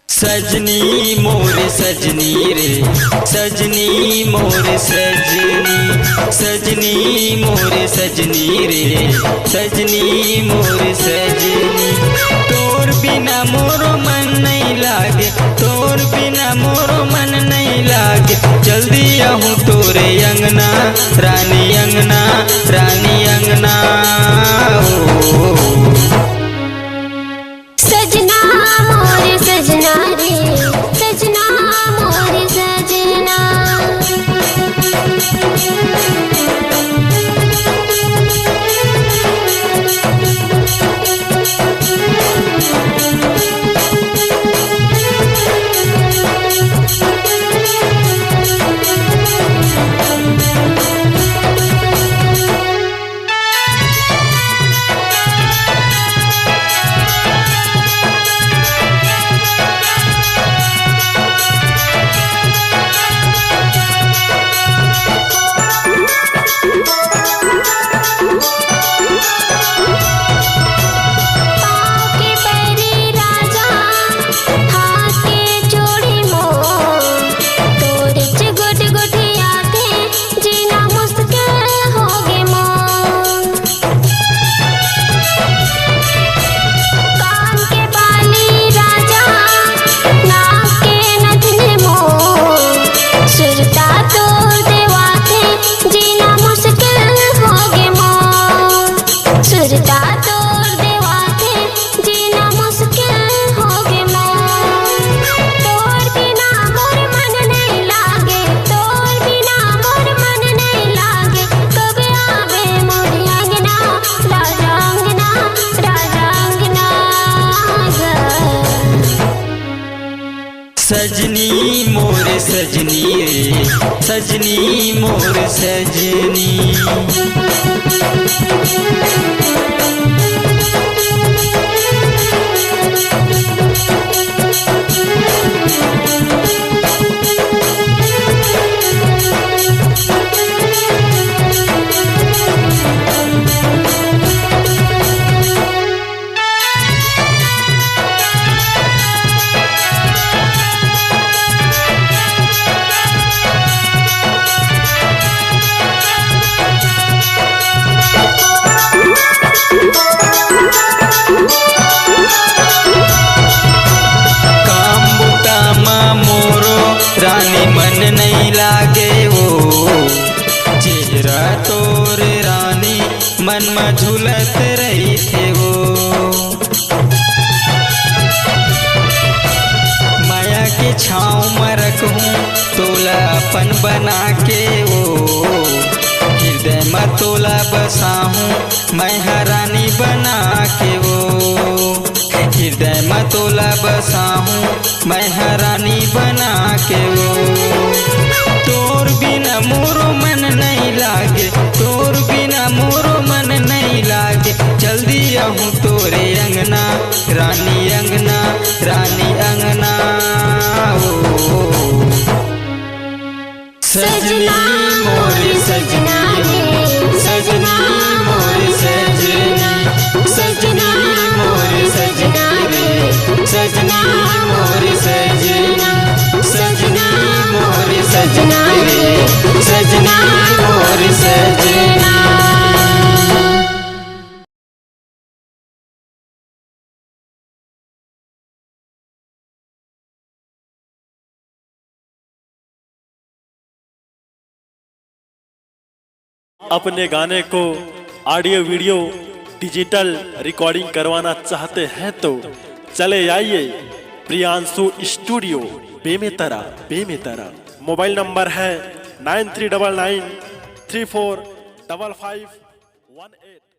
सजनी मोर सजनी रे सजनी मोर सजनी, सजनी मोर सजनी रे सजनी मोर सजनी। तोर बिना मोरो मन नहीं लागे, तोर बिना मोरो मन नहीं लागे। जल्दी आहूँ तोरे अंगना रानी अंगना रानी अंगना। सजना मोर सजना रे सजना मोर सजना। सजनी मोर सजनी रे सजनी मोर सजनी। रानी मन नहीं लागे वो चेहरा तोर रानी मन में झूलत रही थे वो। माया के छाँव में रखूं तोला अपन बना के वो। हृदय में तोला बसाहूं मैं हरानी बना के वो। हृदय में तोला बसाहूं मैं हरानी बना के वो। तोर बिना मोरो मन नहीं लागे, तोर बिना मोरो मन नहीं लागे। जल्दी आहूँ तोरे अंगना रानी अंगना रानी अंगना। सजनी मोर सजना रे सजना मोर सजनी, सजनी मोर सजना रे सजना मोर सजना, सजना मोर सजना रे सजना मोर सजना। अपने गाने को ऑडियो वीडियो डिजिटल रिकॉर्डिंग करवाना चाहते हैं तो चले आइए Priyanshu studio Bemetara. Mobile number है 9399345518।